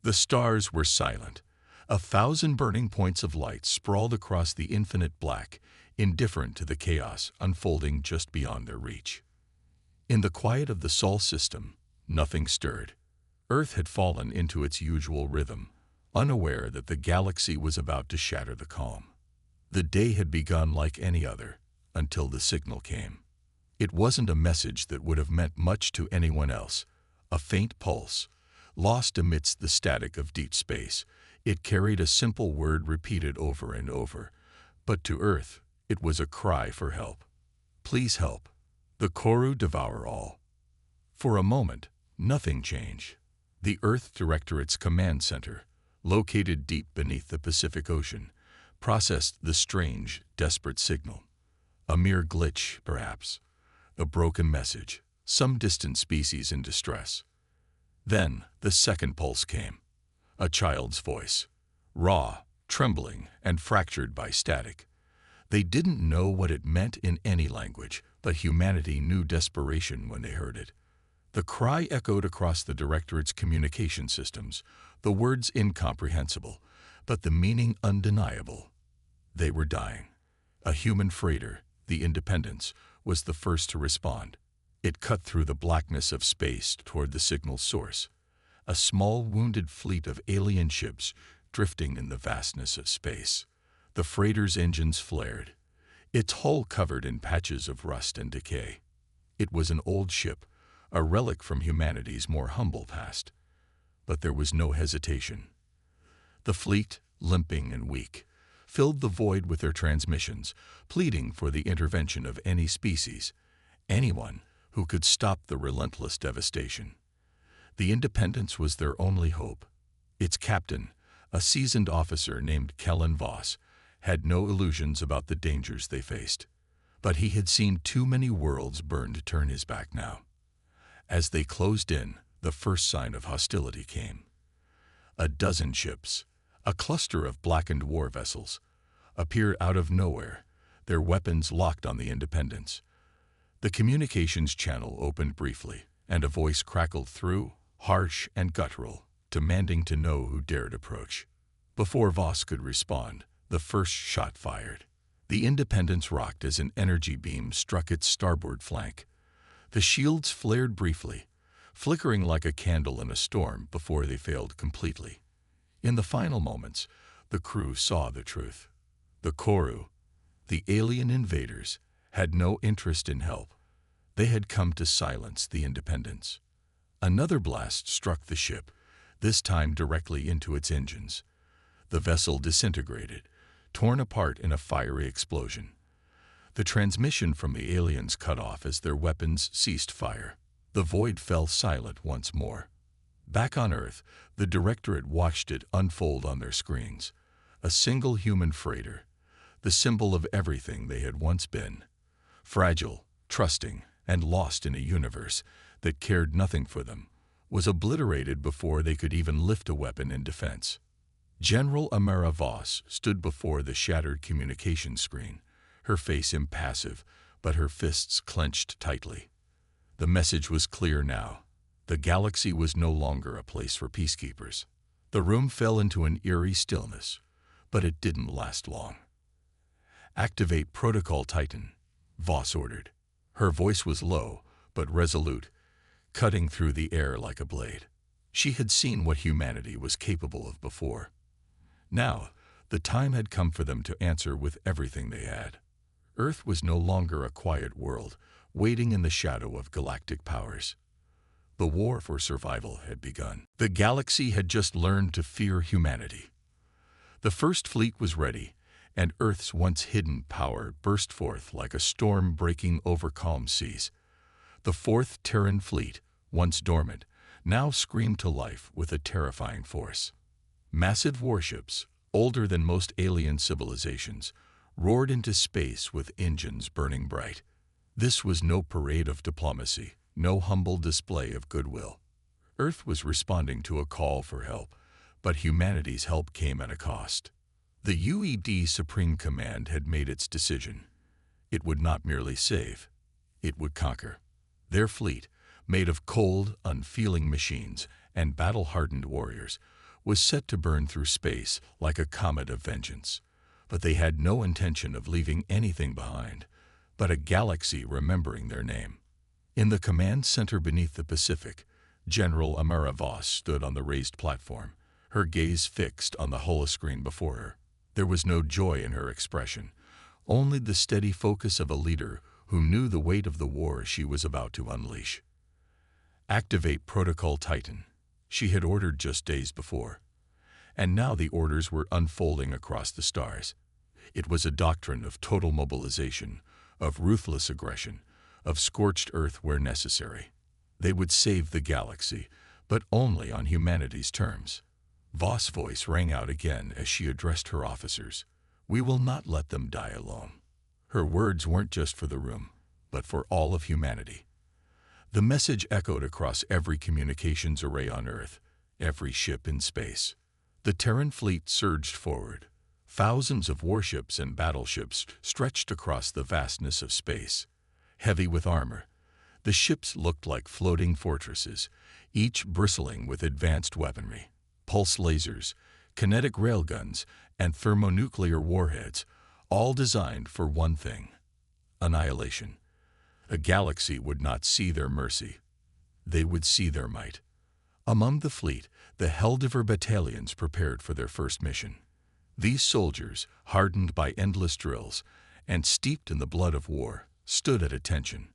The stars were silent. 1,000 burning points of light sprawled across the infinite black, indifferent to the chaos unfolding just beyond their reach. In the quiet of the Sol system, nothing stirred. Earth had fallen into its usual rhythm, unaware that the galaxy was about to shatter the calm. The day had begun like any other, until the signal came. It wasn't a message that would have meant much to anyone else, a faint pulse, lost amidst the static of deep space. It carried a simple word repeated over and over, but to Earth, it was a cry for help. Please help. The Koru devour all. For a moment, nothing changed. The Earth Directorate's command center, located deep beneath the Pacific Ocean, processed the strange, desperate signal. A mere glitch, perhaps. A broken message, some distant species in distress. Then, the second pulse came. A child's voice, raw, trembling, and fractured by static. They didn't know what it meant in any language, but humanity knew desperation when they heard it. The cry echoed across the Directorate's communication systems, the words incomprehensible, but the meaning undeniable. They were dying. A human freighter, the Independence, was the first to respond. It cut through the blackness of space toward the signal's source. A small, wounded fleet of alien ships drifting in the vastness of space. The freighter's engines flared, its hull covered in patches of rust and decay. It was an old ship, a relic from humanity's more humble past. But there was no hesitation. The fleet, limping and weak, filled the void with their transmissions, pleading for the intervention of any species, anyone who could stop the relentless devastation. The Independence was their only hope. Its captain, a seasoned officer named Kellen Voss, had no illusions about the dangers they faced. But he had seen too many worlds burn to turn his back now. As they closed in, the first sign of hostility came. A dozen ships, a cluster of blackened war vessels, appeared out of nowhere, their weapons locked on the Independence. The communications channel opened briefly, and a voice crackled through, harsh and guttural, demanding to know who dared approach. Before Voss could respond, the first shot fired. The Independence rocked as an energy beam struck its starboard flank. The shields flared briefly, flickering like a candle in a storm before they failed completely. In the final moments, the crew saw the truth. The Koru, the alien invaders, had no interest in help. They had come to silence the Independence. Another blast struck the ship, this time directly into its engines. The vessel disintegrated, torn apart in a fiery explosion. The transmission from the aliens cut off as their weapons ceased fire. The void fell silent once more. Back on Earth, the Directorate watched it unfold on their screens. A single human freighter, the symbol of everything they had once been. Fragile, trusting, and lost in a universe that cared nothing for them, was obliterated before they could even lift a weapon in defense. General Amara Voss stood before the shattered communication screen, her face impassive, but her fists clenched tightly. The message was clear now. The galaxy was no longer a place for peacekeepers. The room fell into an eerie stillness, but it didn't last long. "Activate Protocol Titan," Voss ordered. Her voice was low, but resolute, cutting through the air like a blade. She had seen what humanity was capable of before. Now, the time had come for them to answer with everything they had. Earth was no longer a quiet world, waiting in the shadow of galactic powers. The war for survival had begun. The galaxy had just learned to fear humanity. The first fleet was ready, and Earth's once hidden power burst forth like a storm breaking over calm seas. The fourth Terran fleet, once dormant, now screamed to life with a terrifying force. Massive warships, older than most alien civilizations, roared into space with engines burning bright. This was no parade of diplomacy, no humble display of goodwill. Earth was responding to a call for help, but humanity's help came at a cost. The UED Supreme Command had made its decision. It would not merely save, it would conquer. Their fleet, made of cold, unfeeling machines and battle-hardened warriors, was set to burn through space like a comet of vengeance. But they had no intention of leaving anything behind, but a galaxy remembering their name. In the command center beneath the Pacific, General Amara Voss stood on the raised platform, her gaze fixed on the holoscreen before her. There was no joy in her expression, only the steady focus of a leader who knew the weight of the war she was about to unleash. Activate Protocol Titan, she had ordered just days before. And now the orders were unfolding across the stars. It was a doctrine of total mobilization, of ruthless aggression, of scorched earth where necessary. They would save the galaxy, but only on humanity's terms. Voss' voice rang out again as she addressed her officers. We will not let them die alone. Her words weren't just for the room, but for all of humanity. The message echoed across every communications array on Earth, every ship in space. The Terran fleet surged forward. Thousands of warships and battleships stretched across the vastness of space. Heavy with armor, the ships looked like floating fortresses, each bristling with advanced weaponry. Pulse lasers, kinetic railguns, and thermonuclear warheads, all designed for one thing: annihilation. A galaxy would not see their mercy. They would see their might. Among the fleet, the Heldiver battalions prepared for their first mission. These soldiers, hardened by endless drills and steeped in the blood of war, stood at attention.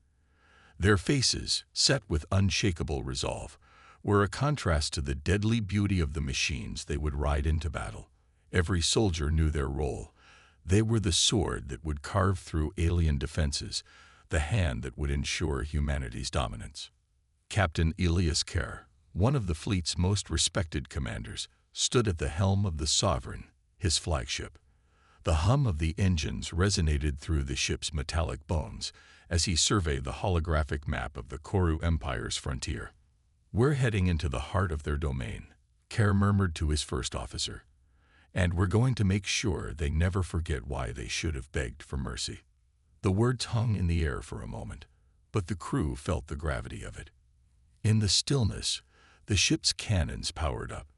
Their faces, set with unshakable resolve, were a contrast to the deadly beauty of the machines they would ride into battle. Every soldier knew their role. They were the sword that would carve through alien defenses, the hand that would ensure humanity's dominance. Captain Elias Kerr, one of the fleet's most respected commanders, stood at the helm of the Sovereign, his flagship. The hum of the engines resonated through the ship's metallic bones as he surveyed the holographic map of the Koru Empire's frontier. We're heading into the heart of their domain, Kerr murmured to his first officer. And we're going to make sure they never forget why they should have begged for mercy. The words hung in the air for a moment, but the crew felt the gravity of it. In the stillness, the ship's cannons powered up,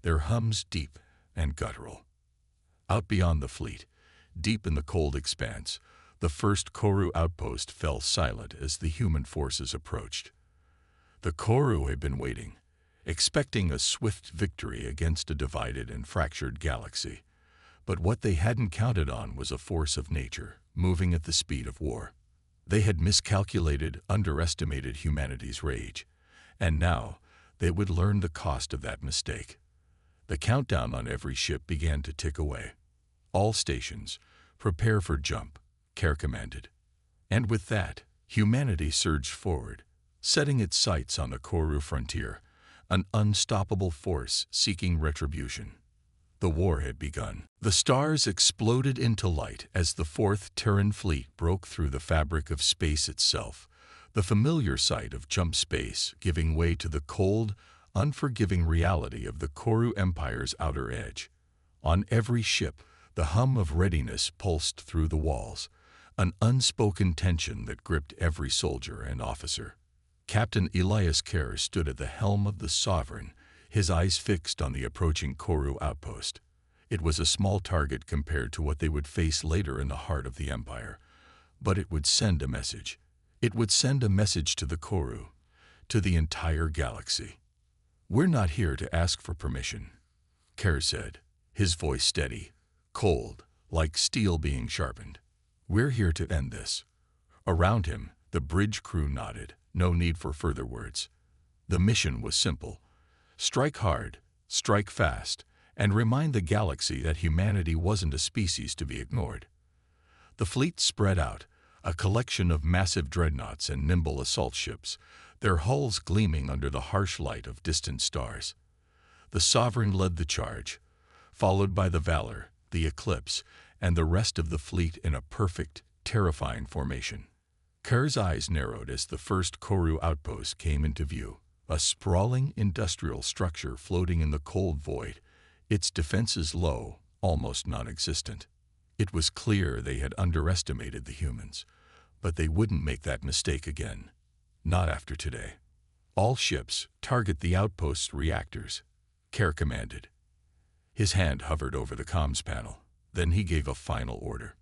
their hums deep and guttural. Out beyond the fleet, deep in the cold expanse, the first Koru outpost fell silent as the human forces approached. The Koru had been waiting, expecting a swift victory against a divided and fractured galaxy. But what they hadn't counted on was a force of nature, moving at the speed of war. They had miscalculated, underestimated humanity's rage, and now they would learn the cost of that mistake. The countdown on every ship began to tick away. All stations, prepare for jump, Kerr commanded. And with that, humanity surged forward, setting its sights on the Koru frontier, an unstoppable force seeking retribution. The war had begun. The stars exploded into light as the Fourth Terran Fleet broke through the fabric of space itself, the familiar sight of jump space giving way to the cold, unforgiving reality of the Koru Empire's outer edge. On every ship, the hum of readiness pulsed through the walls, an unspoken tension that gripped every soldier and officer. Captain Elias Kerr stood at the helm of the Sovereign, his eyes fixed on the approaching Koru outpost. It was a small target compared to what they would face later in the heart of the Empire, but it would send a message. It would send a message to the Koru, to the entire galaxy. We're not here to ask for permission, Kerr said, his voice steady, cold, like steel being sharpened. We're here to end this. Around him, the bridge crew nodded, no need for further words. The mission was simple. Strike hard, strike fast, and remind the galaxy that humanity wasn't a species to be ignored. The fleet spread out, a collection of massive dreadnoughts and nimble assault ships, their hulls gleaming under the harsh light of distant stars. The Sovereign led the charge, followed by the Valor, the Eclipse, and the rest of the fleet in a perfect, terrifying formation. Kerr's eyes narrowed as the first Koru outpost came into view, a sprawling industrial structure floating in the cold void, its defenses low, almost non-existent. It was clear they had underestimated the humans, but they wouldn't make that mistake again. Not after today. All ships, target the outpost's reactors, Kerr commanded. His hand hovered over the comms panel. Then he gave a final order.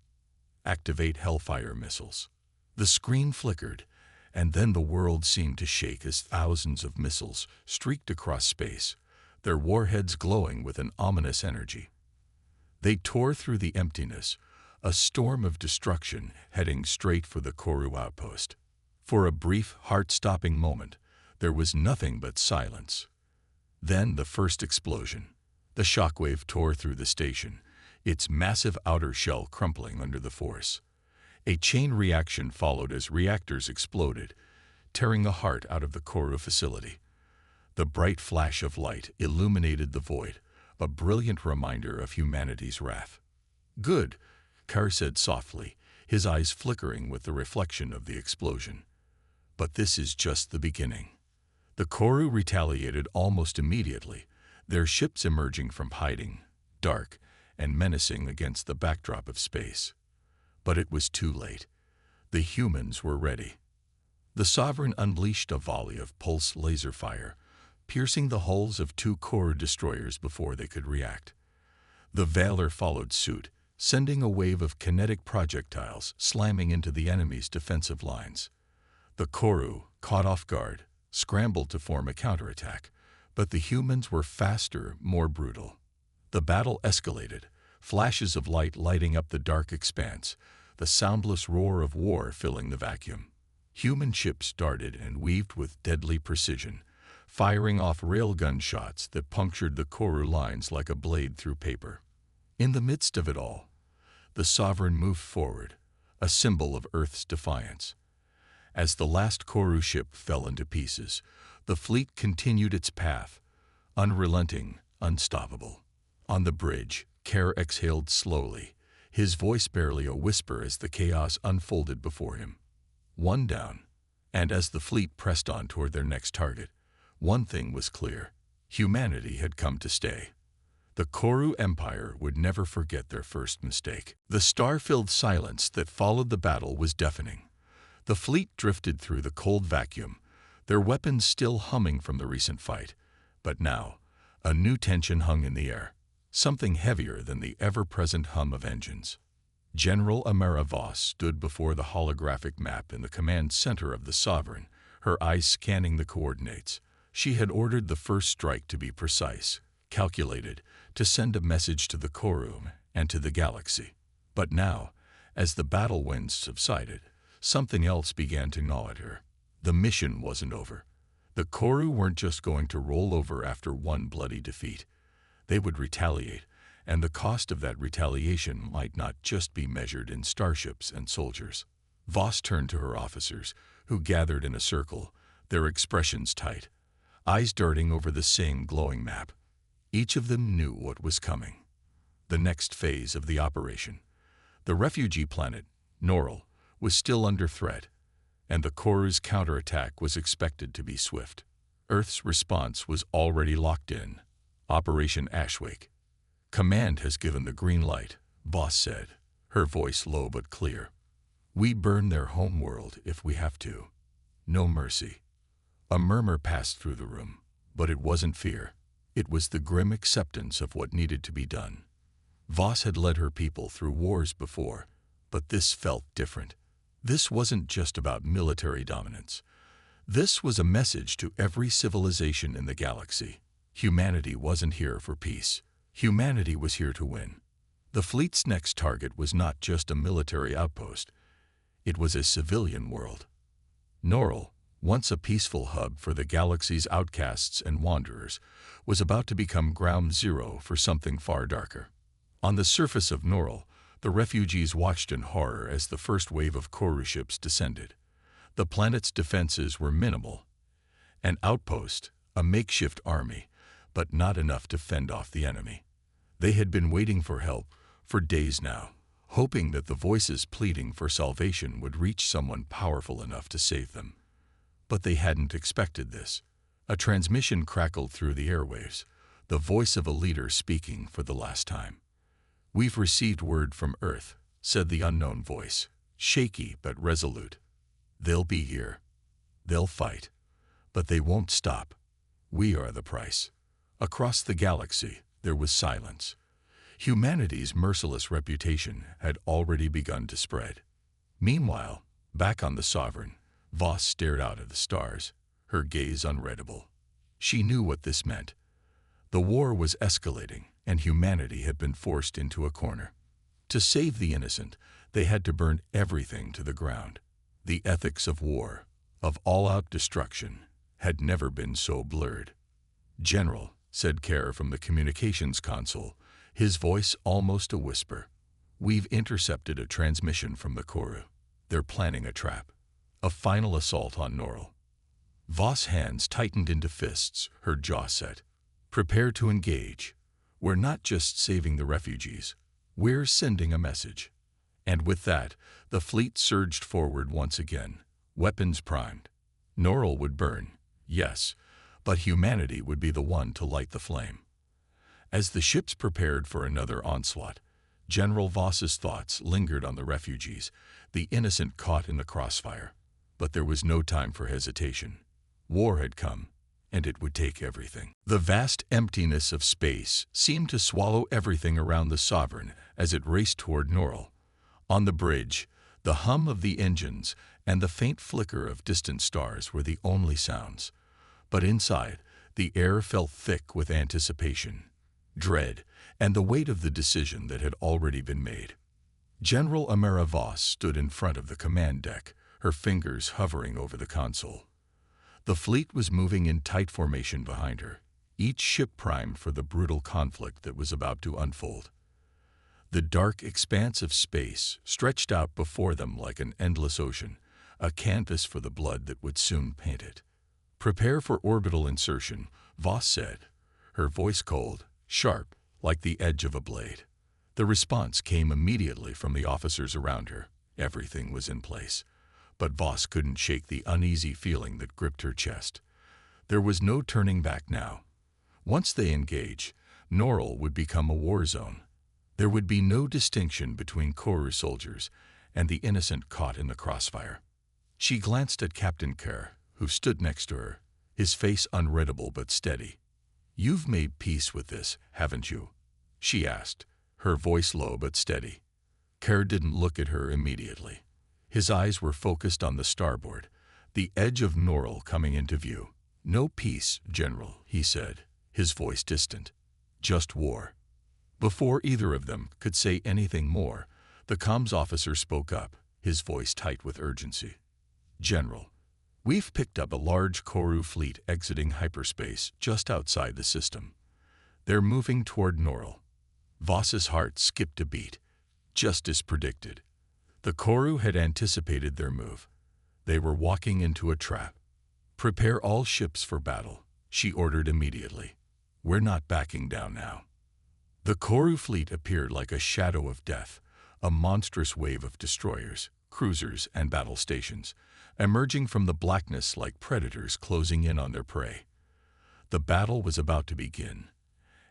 Activate Hellfire missiles. The screen flickered, and then the world seemed to shake as thousands of missiles streaked across space, their warheads glowing with an ominous energy. They tore through the emptiness, a storm of destruction heading straight for the Koru outpost. For a brief, heart-stopping moment, there was nothing but silence. Then the first explosion. The shockwave tore through the station, its massive outer shell crumpling under the force. A chain reaction followed as reactors exploded, tearing the heart out of the Koru facility. The bright flash of light illuminated the void, a brilliant reminder of humanity's wrath. "Good," Kar said softly, his eyes flickering with the reflection of the explosion. "But this is just the beginning." The Koru retaliated almost immediately, their ships emerging from hiding, dark and menacing against the backdrop of space. But it was too late. The humans were ready. The Sovereign unleashed a volley of pulse laser fire, piercing the hulls of 2 Koru destroyers before they could react. The Valor followed suit, sending a wave of kinetic projectiles slamming into the enemy's defensive lines. The Koru, caught off guard, scrambled to form a counterattack, but the humans were faster, more brutal. The battle escalated, flashes of light lighting up the dark expanse, the soundless roar of war filling the vacuum. Human ships darted and weaved with deadly precision, firing off railgun shots that punctured the Koru lines like a blade through paper. In the midst of it all, the Sovereign moved forward, a symbol of Earth's defiance. As the last Koru ship fell into pieces, the fleet continued its path, unrelenting, unstoppable. On the bridge, Kar exhaled slowly, his voice barely a whisper as the chaos unfolded before him. One down, and as the fleet pressed on toward their next target, one thing was clear: humanity had come to stay. The Koru Empire would never forget their first mistake. The star-filled silence that followed the battle was deafening. The fleet drifted through the cold vacuum, their weapons still humming from the recent fight. But now, a new tension hung in the air, something heavier than the ever-present hum of engines. General Amara Voss stood before the holographic map in the command center of the Sovereign, her eyes scanning the coordinates. She had ordered the first strike to be precise, calculated, to send a message to the Koru and to the galaxy. But now, as the battle winds subsided, something else began to gnaw at her. The mission wasn't over. The Koru weren't just going to roll over after one bloody defeat. They would retaliate, and the cost of that retaliation might not just be measured in starships and soldiers. Voss turned to her officers, who gathered in a circle, their expressions tight, eyes darting over the same glowing map. Each of them knew what was coming. The next phase of the operation. The refugee planet, Norel, was still under threat, and the Koru's counterattack was expected to be swift. Earth's response was already locked in. Operation Ashwake. "Command has given the green light," Voss said, her voice low but clear. "We burn their homeworld if we have to. No mercy." A murmur passed through the room, but it wasn't fear. It was the grim acceptance of what needed to be done. Voss had led her people through wars before, but this felt different. This wasn't just about military dominance. This was a message to every civilization in the galaxy. Humanity wasn't here for peace. Humanity was here to win. The fleet's next target was not just a military outpost. It was a civilian world. Norel, once a peaceful hub for the galaxy's outcasts and wanderers, was about to become ground zero for something far darker. On the surface of Norel, the refugees watched in horror as the first wave of Koru ships descended. The planet's defenses were minimal. An outpost, a makeshift army, but not enough to fend off the enemy. They had been waiting for help for days now, hoping that the voices pleading for salvation would reach someone powerful enough to save them. But they hadn't expected this. A transmission crackled through the airwaves, the voice of a leader speaking for the last time. "We've received word from Earth," said the unknown voice, shaky but resolute. "They'll be here. They'll fight. But they won't stop. We are the price." Across the galaxy, there was silence. Humanity's merciless reputation had already begun to spread. Meanwhile, back on the Sovereign, Voss stared out at the stars, her gaze unreadable. She knew what this meant. The war was escalating, and humanity had been forced into a corner. To save the innocent, they had to burn everything to the ground. The ethics of war, of all-out destruction, had never been so blurred. "General," said Kerr from the communications console, his voice almost a whisper, "we've intercepted a transmission from the Koru. They're planning a trap. A final assault on Norrell." Voss' hands tightened into fists, her jaw set. "Prepare to engage. We're not just saving the refugees. We're sending a message." And with that, the fleet surged forward once again, weapons primed. Norrell would burn, yes, but humanity would be the one to light the flame. As the ships prepared for another onslaught, General Voss's thoughts lingered on the refugees, the innocent caught in the crossfire. But there was no time for hesitation. War had come, and it would take everything. The vast emptiness of space seemed to swallow everything around the Sovereign as it raced toward Norrell. On the bridge, the hum of the engines and the faint flicker of distant stars were the only sounds. But inside, the air felt thick with anticipation, dread, and the weight of the decision that had already been made. General Amara Voss stood in front of the command deck, her fingers hovering over the console. The fleet was moving in tight formation behind her, each ship primed for the brutal conflict that was about to unfold. The dark expanse of space stretched out before them like an endless ocean, a canvas for the blood that would soon paint it. "Prepare for orbital insertion," Voss said, her voice cold, sharp, like the edge of a blade. The response came immediately from the officers around her. Everything was in place. But Voss couldn't shake the uneasy feeling that gripped her chest. There was no turning back now. Once they engaged, Norrell would become a war zone. There would be no distinction between Koru soldiers and the innocent caught in the crossfire. She glanced at Captain Kerr, who stood next to her, his face unreadable but steady. "You've made peace with this, haven't you?" she asked, her voice low but steady. Kerr didn't look at her immediately. His eyes were focused on the starboard, the edge of Norrell coming into view. "No peace, General," he said, his voice distant. "Just war." Before either of them could say anything more, the comms officer spoke up, his voice tight with urgency. "General, we've picked up a large Koru fleet exiting hyperspace just outside the system. They're moving toward Norrell." Voss's heart skipped a beat, just as predicted. The Koru had anticipated their move. They were walking into a trap. "Prepare all ships for battle," she ordered immediately. "We're not backing down now." The Koru fleet appeared like a shadow of death, a monstrous wave of destroyers, cruisers, and battle stations, emerging from the blackness like predators closing in on their prey. The battle was about to begin,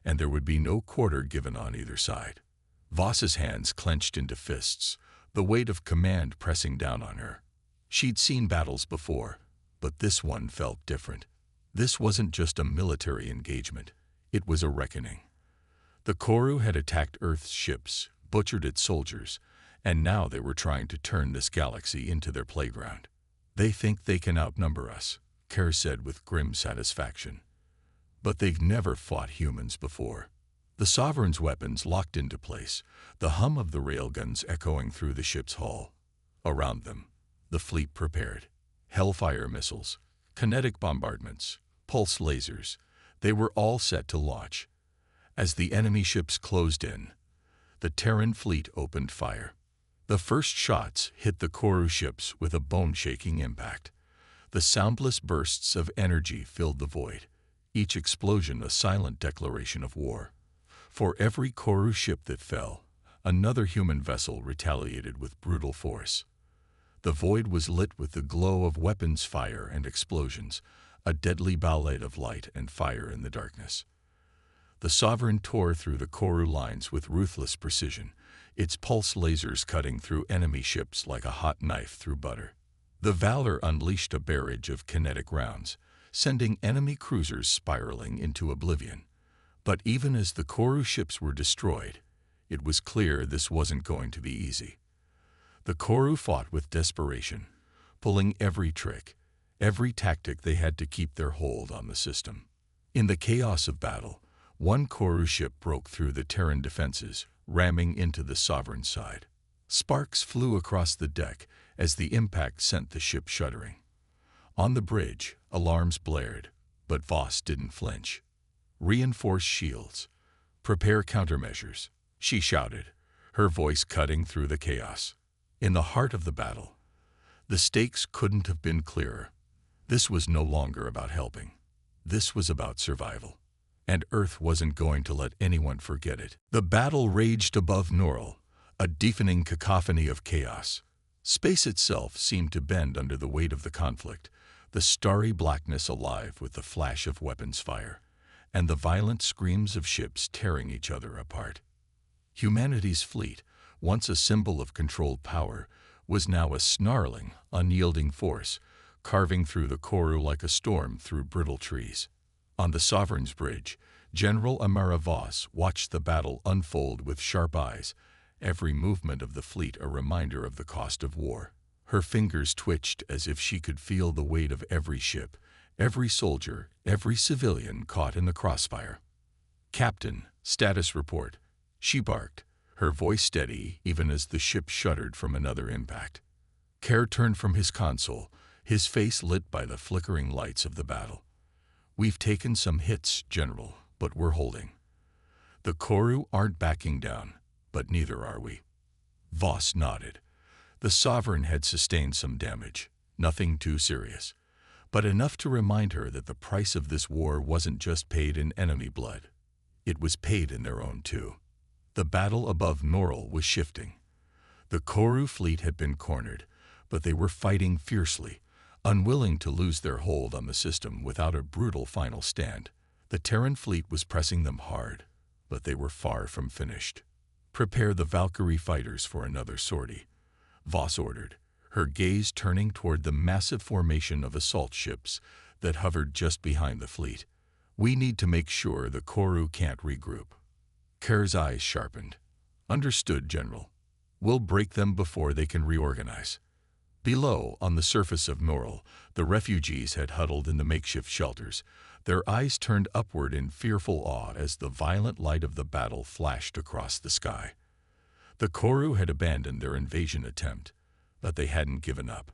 and there would be no quarter given on either side. Voss's hands clenched into fists, the weight of command pressing down on her. She'd seen battles before, but this one felt different. This wasn't just a military engagement, it was a reckoning. The Koru had attacked Earth's ships, butchered its soldiers, and now they were trying to turn this galaxy into their playground. "They think they can outnumber us," Kerr said with grim satisfaction. "But they've never fought humans before." The Sovereign's weapons locked into place, the hum of the railguns echoing through the ship's hull. Around them, the fleet prepared. Hellfire missiles, kinetic bombardments, pulse lasers, they were all set to launch. As the enemy ships closed in, the Terran fleet opened fire. The first shots hit the Koru ships with a bone-shaking impact. The soundless bursts of energy filled the void, each explosion a silent declaration of war. For every Koru ship that fell, another human vessel retaliated with brutal force. The void was lit with the glow of weapons fire and explosions, a deadly ballet of light and fire in the darkness. The Sovereign tore through the Koru lines with ruthless precision, its pulse lasers cutting through enemy ships like a hot knife through butter. The Valor unleashed a barrage of kinetic rounds, sending enemy cruisers spiraling into oblivion. But even as the Koru ships were destroyed, it was clear this wasn't going to be easy. The Koru fought with desperation, pulling every trick, every tactic they had to keep their hold on the system. In the chaos of battle, one Koru ship broke through the Terran defenses, ramming into the Sovereign's side. Sparks flew across the deck as the impact sent the ship shuddering. On the bridge, alarms blared, but Voss didn't flinch. "Reinforce shields. Prepare countermeasures," she shouted, her voice cutting through the chaos. In the heart of the battle, the stakes couldn't have been clearer. This was no longer about helping. This was about survival. And Earth wasn't going to let anyone forget it. The battle raged above Norrell, a deafening cacophony of chaos. Space itself seemed to bend under the weight of the conflict, the starry blackness alive with the flash of weapons fire, and the violent screams of ships tearing each other apart. Humanity's fleet, once a symbol of controlled power, was now a snarling, unyielding force, carving through the Koru like a storm through brittle trees. On the Sovereign's bridge, General Amara Voss watched the battle unfold with sharp eyes, every movement of the fleet a reminder of the cost of war. Her fingers twitched as if she could feel the weight of every ship, every soldier, every civilian caught in the crossfire. "Captain, status report," she barked, her voice steady even as the ship shuddered from another impact. Kerr turned from his console, his face lit by the flickering lights of the battle. "We've taken some hits, General, but we're holding. The Koru aren't backing down, but neither are we." Voss nodded. The Sovereign had sustained some damage, nothing too serious, but enough to remind her that the price of this war wasn't just paid in enemy blood. It was paid in their own too. The battle above Norrell was shifting. The Koru fleet had been cornered, but they were fighting fiercely, unwilling to lose their hold on the system without a brutal final stand. The Terran fleet was pressing them hard, but they were far from finished. "Prepare the Valkyrie fighters for another sortie," Voss ordered, her gaze turning toward the massive formation of assault ships that hovered just behind the fleet. "We need to make sure the Koru can't regroup." Kerr's eyes sharpened. "Understood, General. We'll break them before they can reorganize." Below, on the surface of Norrell, the refugees had huddled in the makeshift shelters, their eyes turned upward in fearful awe as the violent light of the battle flashed across the sky. The Koru had abandoned their invasion attempt, but they hadn't given up.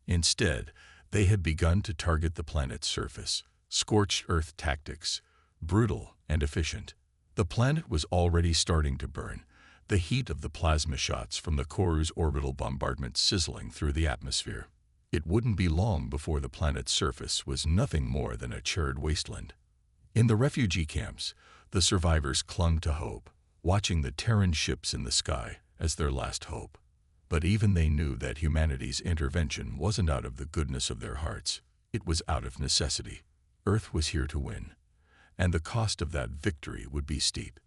Instead, they had begun to target the planet's surface, scorched earth tactics, brutal and efficient. The planet was already starting to burn, the heat of the plasma shots from the Koru's orbital bombardment sizzling through the atmosphere. It wouldn't be long before the planet's surface was nothing more than a charred wasteland. In the refugee camps, the survivors clung to hope, watching the Terran ships in the sky as their last hope. But even they knew that humanity's intervention wasn't out of the goodness of their hearts. It was out of necessity. Earth was here to win, and the cost of that victory would be steep.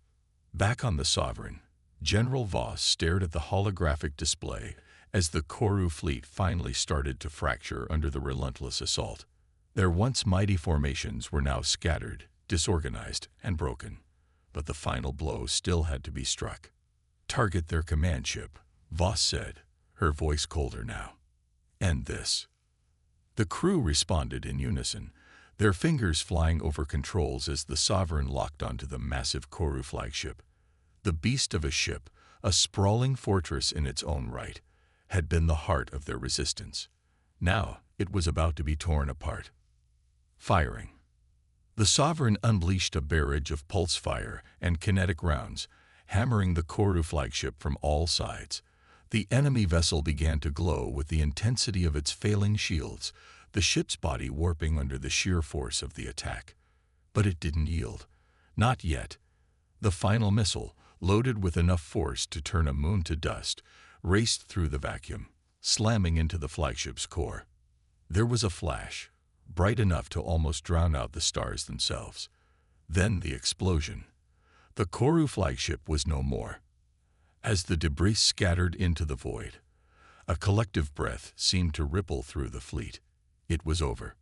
Back on the Sovereign, General Voss stared at the holographic display as the Koru fleet finally started to fracture under the relentless assault. Their once mighty formations were now scattered, disorganized, and broken, but the final blow still had to be struck. "Target their command ship," Voss said, her voice colder now. "End this." The crew responded in unison, their fingers flying over controls as the Sovereign locked onto the massive Koru flagship. The beast of a ship, a sprawling fortress in its own right, had been the heart of their resistance. Now it was about to be torn apart. Firing. The Sovereign unleashed a barrage of pulse fire and kinetic rounds, hammering the Koru flagship from all sides. The enemy vessel began to glow with the intensity of its failing shields, the ship's body warping under the sheer force of the attack. But it didn't yield. Not yet. The final missile, loaded with enough force to turn a moon to dust, raced through the vacuum, slamming into the flagship's core. There was a flash, bright enough to almost drown out the stars themselves. Then the explosion. The Koru flagship was no more. As the debris scattered into the void, a collective breath seemed to ripple through the fleet. It was over.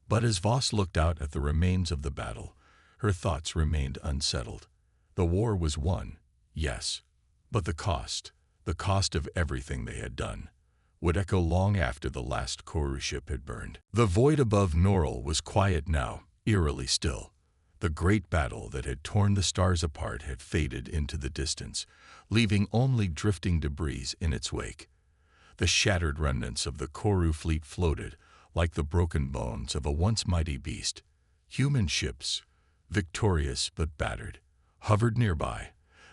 But as Voss looked out at the remains of the battle, Her thoughts remained unsettled. The war was won, yes, but the cost of everything they had done, would echo long after the last Koru ship had burned. The void above Norrell was quiet now, eerily still. The great battle that had torn the stars apart had faded into the distance, leaving only drifting debris in its wake. The shattered remnants of the Koru fleet floated like the broken bones of a once mighty beast. Human ships, victorious but battered, hovered nearby,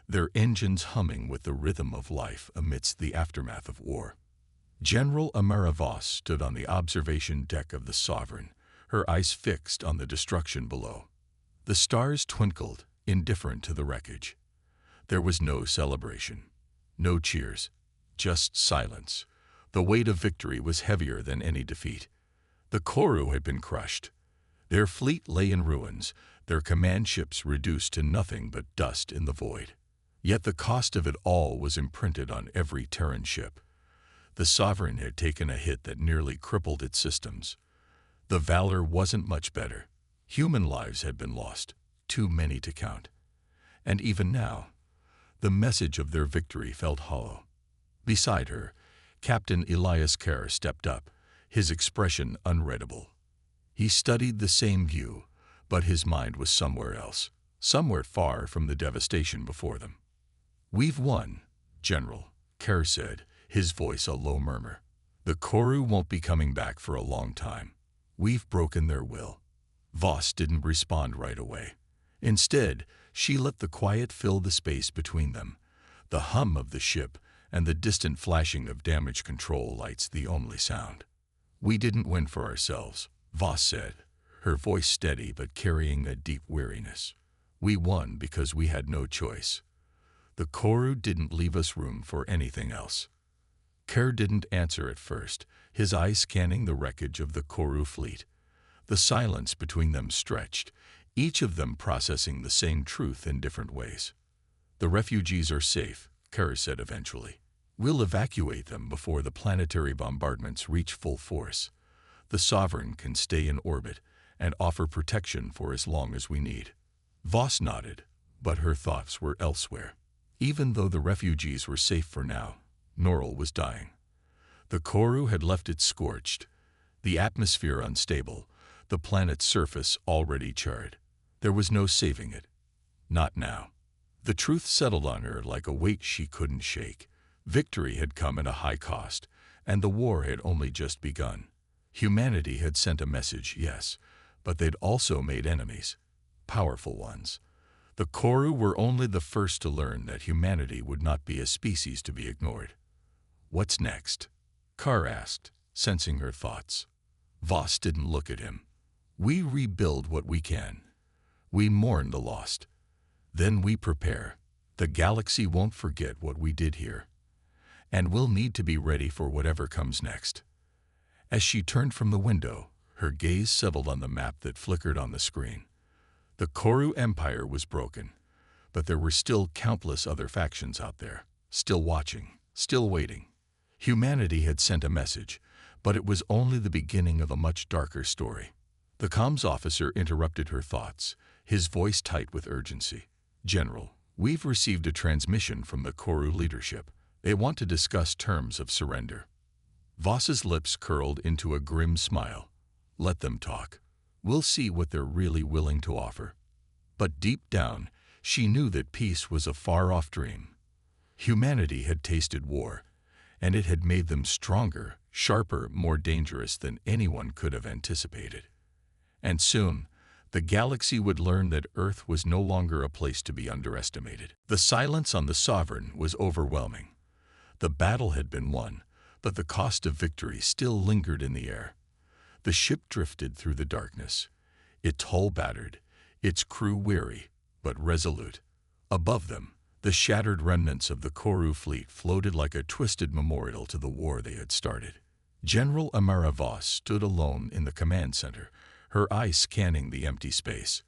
their engines humming with the rhythm of life amidst the aftermath of war. General Amara Voss stood on the observation deck of the Sovereign, her eyes fixed on the destruction below. The stars twinkled, indifferent to the wreckage. There was no celebration, no cheers, just silence. The weight of victory was heavier than any defeat. The Koru had been crushed. Their fleet lay in ruins, their command ships reduced to nothing but dust in the void. Yet the cost of it all was imprinted on every Terran ship. The Sovereign had taken a hit that nearly crippled its systems. The valor wasn't much better. Human lives had been lost, too many to count. And even now, the message of their victory felt hollow. Beside her, Captain Elias Kerr stepped up, his expression unreadable. He studied the same view, but his mind was somewhere else, somewhere far from the devastation before them. "We've won, General," Kerr said, his voice a low murmur. "The Koru won't be coming back for a long time. We've broken their will." Voss didn't respond right away. Instead, she let the quiet fill the space between them, the hum of the ship and the distant flashing of damage control lights the only sound. "We didn't win for ourselves," Voss said, her voice steady but carrying a deep weariness. "We won because we had no choice. The Koru didn't leave us room for anything else." Kerr didn't answer at first, his eyes scanning the wreckage of the Koru fleet. The silence between them stretched, each of them processing the same truth in different ways. "The refugees are safe," Kerr said eventually. "We'll evacuate them before the planetary bombardments reach full force. The Sovereign can stay in orbit and offer protection for as long as we need." Voss nodded, but her thoughts were elsewhere. Even though the refugees were safe for now, Norrell was dying. The Koru had left it scorched, the atmosphere unstable, the planet's surface already charred. There was no saving it. Not now. The truth settled on her like a weight she couldn't shake. Victory had come at a high cost, and the war had only just begun. Humanity had sent a message, yes, but they'd also made enemies, powerful ones. The Koru were only the first to learn that humanity would not be a species to be ignored. "What's next?" Kerr asked, sensing her thoughts. Voss didn't look at him. "We rebuild what we can. We mourn the lost. Then we prepare. The galaxy won't forget what we did here. And we'll need to be ready for whatever comes next." As she turned from the window, her gaze settled on the map that flickered on the screen. The Koru Empire was broken, but there were still countless other factions out there, still watching, still waiting. Humanity had sent a message, but it was only the beginning of a much darker story. The comms officer interrupted her thoughts, his voice tight with urgency. "General, we've received a transmission from the Koru leadership. They want to discuss terms of surrender." Voss's lips curled into a grim smile. "Let them talk. We'll see what they're really willing to offer." But deep down, she knew that peace was a far-off dream. Humanity had tasted war, and it had made them stronger, sharper, more dangerous than anyone could have anticipated. And soon, the galaxy would learn that Earth was no longer a place to be underestimated. The silence on the Sovereign was overwhelming. The battle had been won, but the cost of victory still lingered in the air. The ship drifted through the darkness, its hull battered, its crew weary, but resolute. Above them, the shattered remnants of the Koru fleet floated like a twisted memorial to the war they had started. General Amara Voss stood alone in the command center, her eyes scanning the empty space.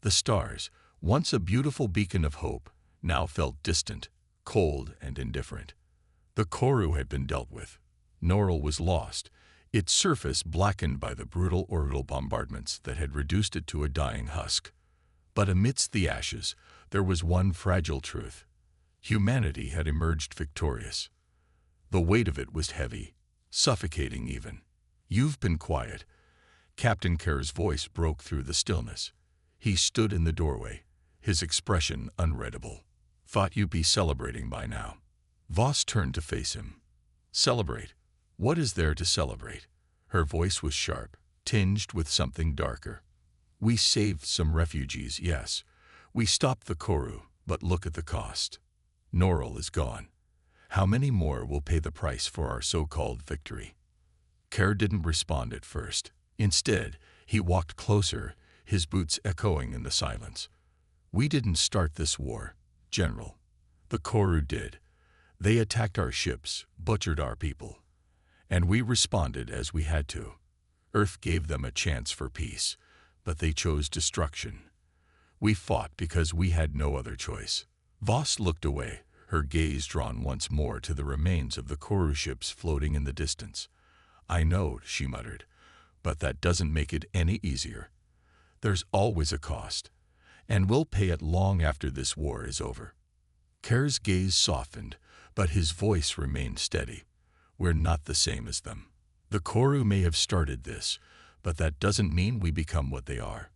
The stars, once a beautiful beacon of hope, now felt distant, cold, and indifferent. The Koru had been dealt with. Norrell was lost, its surface blackened by the brutal orbital bombardments that had reduced it to a dying husk. But amidst the ashes, there was one fragile truth. Humanity had emerged victorious. The weight of it was heavy, suffocating even. "You've been quiet." Captain Kerr's voice broke through the stillness. He stood in the doorway, his expression unreadable. "Thought you'd be celebrating by now." Voss turned to face him. "Celebrate? What is there to celebrate?" Her voice was sharp, tinged with something darker. "We saved some refugees, yes. We stopped the Koru, but look at the cost. Norrell is gone. How many more will pay the price for our so-called victory?" Kerr didn't respond at first. Instead, he walked closer, his boots echoing in the silence. "We didn't start this war, General. The Koru did. They attacked our ships, butchered our people. And we responded as we had to. Earth gave them a chance for peace, but they chose destruction. We fought because we had no other choice." Voss looked away, her gaze drawn once more to the remains of the Koru ships floating in the distance. "I know," she muttered, "but that doesn't make it any easier. There's always a cost, and we'll pay it long after this war is over." Kerr's gaze softened, but his voice remained steady. "We're not the same as them. The Koru may have started this, but that doesn't mean we become what they are.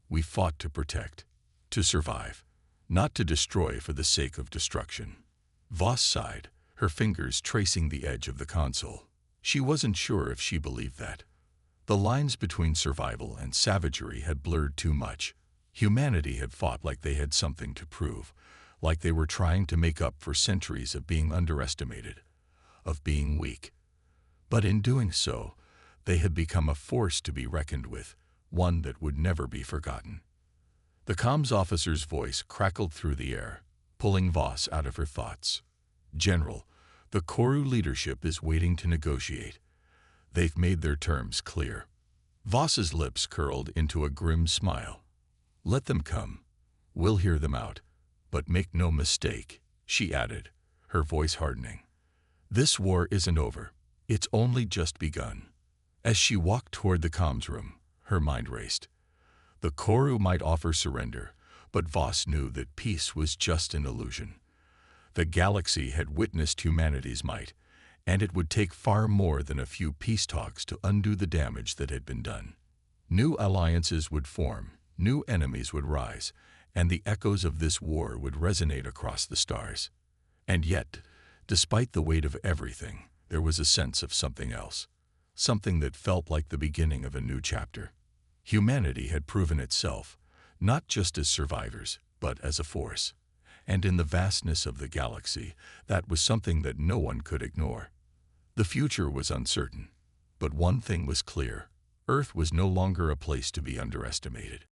We fought to protect, to survive, not to destroy for the sake of destruction." Voss sighed, her fingers tracing the edge of the console. She wasn't sure if she believed that. The lines between survival and savagery had blurred too much. Humanity had fought like they had something to prove, like they were trying to make up for centuries of being underestimated, of being weak. But in doing so, they had become a force to be reckoned with, one that would never be forgotten. The comms officer's voice crackled through the air, pulling Voss out of her thoughts. "General, the Koru leadership is waiting to negotiate. They've made their terms clear." Voss's lips curled into a grim smile. "Let them come. We'll hear them out. But make no mistake," she added, her voice hardening. "This war isn't over. It's only just begun." As she walked toward the comms room, her mind raced. The Koru might offer surrender, but Voss knew that peace was just an illusion. The galaxy had witnessed humanity's might, and it would take far more than a few peace talks to undo the damage that had been done. New alliances would form, new enemies would rise, and the echoes of this war would resonate across the stars. And yet, despite the weight of everything, there was a sense of something else, something that felt like the beginning of a new chapter. Humanity had proven itself, not just as survivors, but as a force. And in the vastness of the galaxy, that was something that no one could ignore. The future was uncertain, but one thing was clear: Earth was no longer a place to be underestimated.